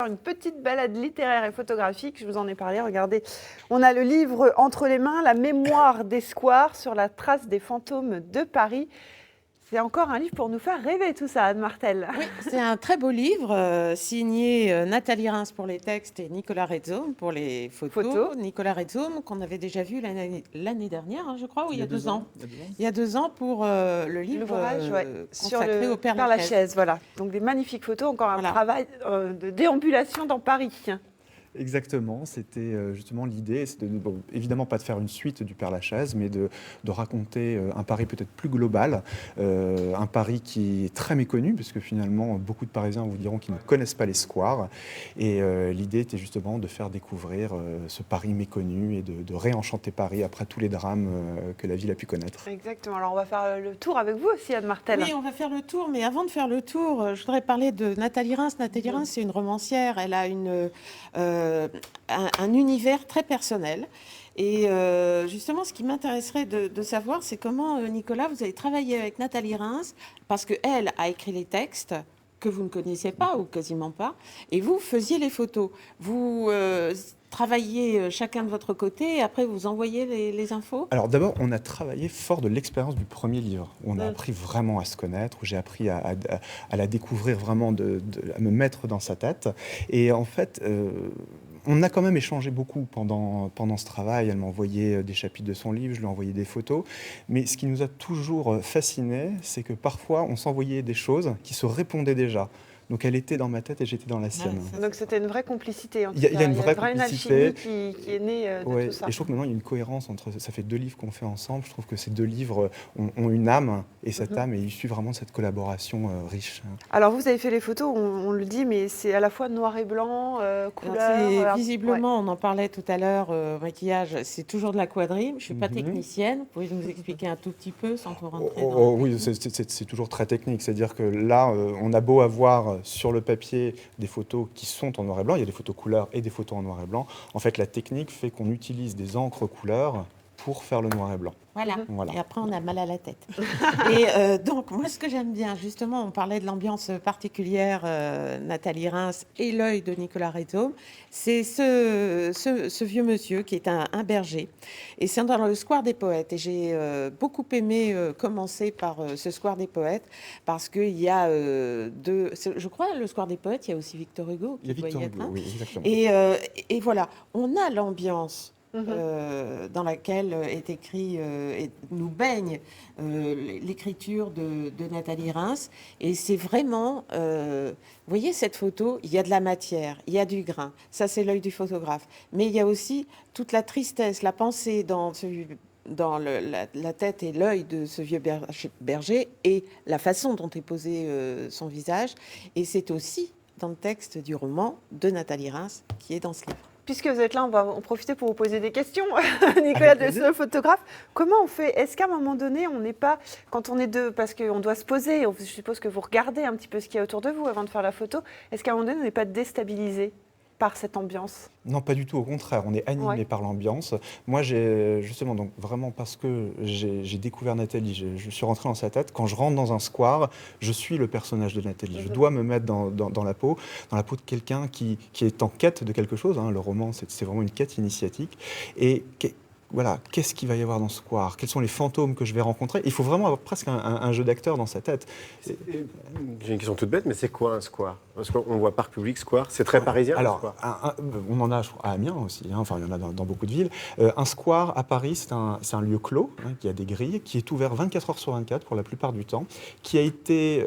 Une petite balade littéraire et photographique, je vous en ai parlé, regardez. On a le livre entre les mains, La mémoire des squares sur la trace des fantômes de Paris. C'est encore un livre pour nous faire rêver tout ça, Anne Martel. Oui, c'est un très beau livre signé Nathalie Reims pour les textes et Nicolas Redzone pour les photos. Nicolas Redzone qu'on avait déjà vu l'année dernière, hein, je crois, ou il y a 2 ans. Il y a 2 ans pour le livre consacré au Père Lachaise. Voilà. Donc des magnifiques photos, encore un travail de déambulation dans Paris. Exactement, c'était justement l'idée, c'est évidemment pas de faire une suite du Père Lachaise, mais de raconter un Paris peut-être plus global, un Paris qui est très méconnu, parce que finalement beaucoup de Parisiens vous diront qu'ils ne connaissent pas les squares, et l'idée était justement de faire découvrir ce Paris méconnu et de réenchanter Paris après tous les drames que la ville a pu connaître. Exactement, alors on va faire le tour avec vous aussi, Anne Martel. Oui, on va faire le tour, mais avant de faire le tour, je voudrais parler de Nathalie Reims. Nathalie Reims, c'est une romancière, elle a un univers très personnel. Et justement, ce qui m'intéresserait de savoir, c'est comment, Nicolas, vous avez travaillé avec Nathalie Reims, parce qu'elle a écrit les textes que vous ne connaissiez pas ou quasiment pas, et vous faisiez les photos. Vous travailliez chacun de votre côté, et après vous envoyez les infos? Alors d'abord, on a travaillé fort de l'expérience du premier livre, où on a appris vraiment à se connaître, où j'ai appris à la découvrir vraiment, à me mettre dans sa tête. Et en fait, on a quand même échangé beaucoup pendant ce travail. Elle m'a envoyé des chapitres de son livre, je lui ai envoyé des photos. Mais ce qui nous a toujours fasciné, c'est que parfois, on s'envoyait des choses qui se répondaient déjà. Donc elle était dans ma tête et j'étais dans la sienne. Donc c'était une vraie complicité. Il y a une vraie complicité qui est née de tout ça. Et je trouve que maintenant il y a une cohérence entre. Ça fait 2 livres qu'on fait ensemble. Je trouve que ces 2 livres ont une âme, et cette âme est issue vraiment de cette collaboration riche. Alors vous avez fait les photos, on le dit, mais c'est à la fois noir et blanc, couleur. Visiblement, on en parlait tout à l'heure, maquillage, c'est toujours de la quadrille. Je suis pas technicienne. Vous pouvez nous expliquer un tout petit peu sans qu'on rentrer dans. Oui, c'est toujours très technique. C'est-à-dire que là, on a beau avoir sur le papier des photos qui sont en noir et blanc, il y a des photos couleurs et des photos en noir et blanc. En fait, la technique fait qu'on utilise des encres couleurs pour faire le noir et blanc. Voilà. Et après, on a mal à la tête. Et donc, moi, ce que j'aime bien, justement, on parlait de l'ambiance particulière, Nathalie Reims et l'œil de Nicolas Redzone, c'est ce vieux monsieur qui est un berger. Et c'est dans le Square des Poètes. Et j'ai beaucoup aimé commencer par ce Square des Poètes, parce qu'il y a je crois, le Square des Poètes, il y a aussi Victor Hugo. Il y a Victor Hugo, oui, exactement. Et voilà, on a l'ambiance dans laquelle est écrit et nous baigne l'écriture de Nathalie Reims. Et c'est vraiment, vous voyez cette photo, il y a de la matière, il y a du grain. Ça, c'est l'œil du photographe. Mais il y a aussi toute la tristesse, la pensée dans la tête et l'œil de ce vieux berger, et la façon dont est posé son visage. Et c'est aussi dans le texte du roman de Nathalie Reims qui est dans ce livre. Puisque vous êtes là, on va en profiter pour vous poser des questions, Nicolas, de ce photographe. Comment on fait? Est-ce qu'à un moment donné, on n'est pas, quand on est deux, parce qu'on doit se poser, je suppose que vous regardez un petit peu ce qu'il y a autour de vous avant de faire la photo, est-ce qu'à un moment donné, on n'est pas déstabilisé par cette ambiance? Non, pas du tout, au contraire, on est animé par l'ambiance. Moi, j'ai justement, donc vraiment parce que j'ai découvert Nathalie, je suis rentré dans sa tête. Quand je rentre dans un square, je suis le personnage de Nathalie. Je dois me mettre dans la peau de quelqu'un qui est en quête de quelque chose. Le roman, c'est vraiment une quête initiatique. Et voilà, qu'est-ce qu'il va y avoir dans ce square? Quels sont les fantômes que je vais rencontrer? Il faut vraiment avoir presque un jeu d'acteur dans sa tête. J'ai une question toute bête, mais c'est quoi un square? Parce qu'on voit parc public, square, c'est très parisien. Alors, on en a à Amiens aussi, enfin il y en a dans beaucoup de villes. Un square à Paris, c'est un lieu clos, qui a des grilles, qui est ouvert 24 heures sur 24 pour la plupart du temps, qui a été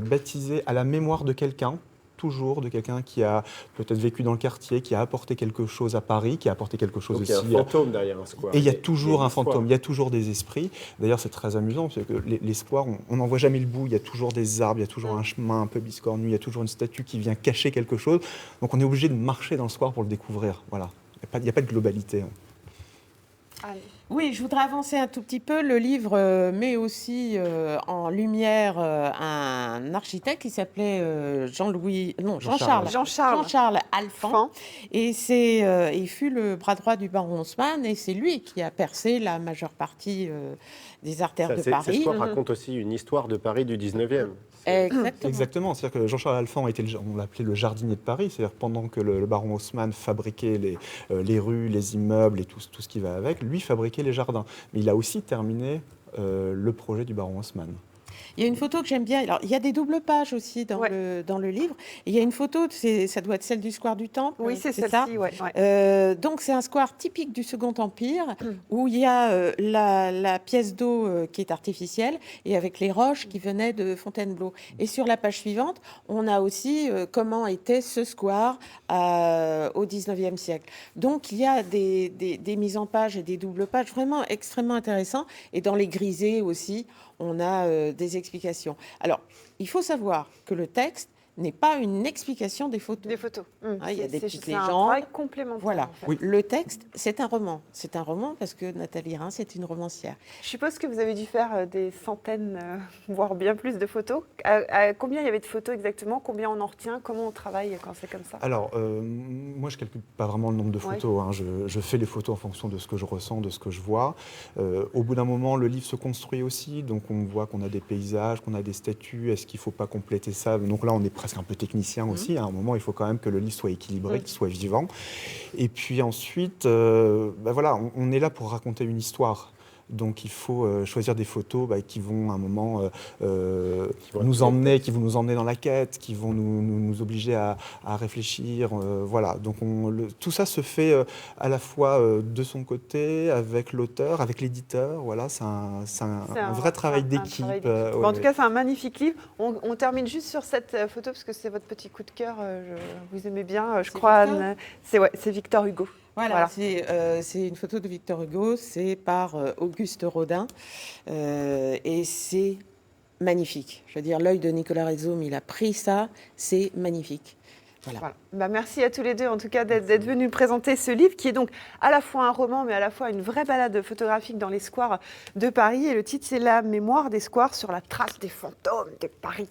baptisé à la mémoire de quelqu'un, toujours de quelqu'un qui a peut-être vécu dans le quartier, qui a apporté quelque chose à Paris, qui a apporté quelque chose aussi. Il y a un fantôme derrière un square. Et il y a toujours un fantôme, il y a toujours des esprits. D'ailleurs, c'est très amusant, parce que les squares, on n'en voit jamais le bout. Il y a toujours des arbres, il y a toujours un chemin un peu biscornu, il y a toujours une statue qui vient cacher quelque chose. Donc on est obligé de marcher dans le square pour le découvrir. Voilà. Il n'y a pas de globalité. Allez. Oui, je voudrais avancer un tout petit peu. Le livre met aussi en lumière un architecte qui s'appelait Jean-Charles Alphand. Et il fut le bras droit du baron Haussmann, et c'est lui qui a percé la majeure partie des artères de Paris. Ce square raconte aussi une histoire de Paris du 19e. Exactement. Exactement, c'est-à-dire que Jean-Charles Alphand était, on l'appelait le jardinier de Paris, c'est-à-dire pendant que le baron Haussmann fabriquait les rues, les immeubles et tout ce qui va avec, lui fabriquait les jardins. Mais il a aussi terminé le projet du baron Haussmann. Il y a une photo que j'aime bien. Alors, il y a des doubles pages aussi dans le livre. Et il y a une photo, ça doit être celle du square du Temple. Oui, c'est ça. celle-ci, ouais. Donc, c'est un square typique du Second Empire où il y a la pièce d'eau qui est artificielle et avec les roches qui venaient de Fontainebleau. Et sur la page suivante, on a aussi comment était ce square au 19e siècle. Donc, il y a des mises en page et des doubles pages vraiment extrêmement intéressants. Et dans les grisés aussi, on a des explications. Alors, il faut savoir que le texte n'est pas une explication des photos. Des photos. Il y a des petites C'est un légendes. travail complémentaire. Voilà. En fait. Oui. Le texte, c'est un roman. C'est un roman parce que Nathalie Reims est une romancière. Je suppose que vous avez dû faire des centaines, voire bien plus de photos. Combien il y avait de photos exactement? Combien on en retient? Comment on travaille quand c'est comme ça? Alors, moi, je ne calcule pas vraiment le nombre de photos. Hein. Je fais les photos en fonction de ce que je ressens, de ce que je vois. Au bout d'un moment, le livre se construit aussi. Donc, on voit qu'on a des paysages, qu'on a des statues. Est-ce qu'il ne faut pas compléter ça? Donc là, on est presque un peu technicien aussi. À un moment, il faut quand même que le livre soit équilibré, qu'il soit vivant. Et puis ensuite, voilà, on est là pour raconter une histoire. Donc il faut choisir des photos qui vont à un moment nous emmener, qui vont nous emmener dans la quête, qui vont nous obliger à réfléchir. Voilà. Donc tout ça se fait à la fois de son côté, avec l'auteur, avec l'éditeur. Voilà, c'est un vrai travail d'équipe. En tout cas, c'est un magnifique livre. On termine juste sur cette photo parce que c'est votre petit coup de cœur. Vous aimez bien, je crois, Anne. C'est Victor Hugo. Voilà. C'est une photo de Victor Hugo, c'est par Auguste Rodin, et c'est magnifique. Je veux dire, l'œil de Nicolas Rhizome, il a pris ça, c'est magnifique. Voilà. Merci à tous les deux, en tout cas, d'être venus présenter ce livre, qui est donc à la fois un roman, mais à la fois une vraie balade photographique dans les squares de Paris. Et le titre, c'est La mémoire des squares sur la trace des fantômes de Paris.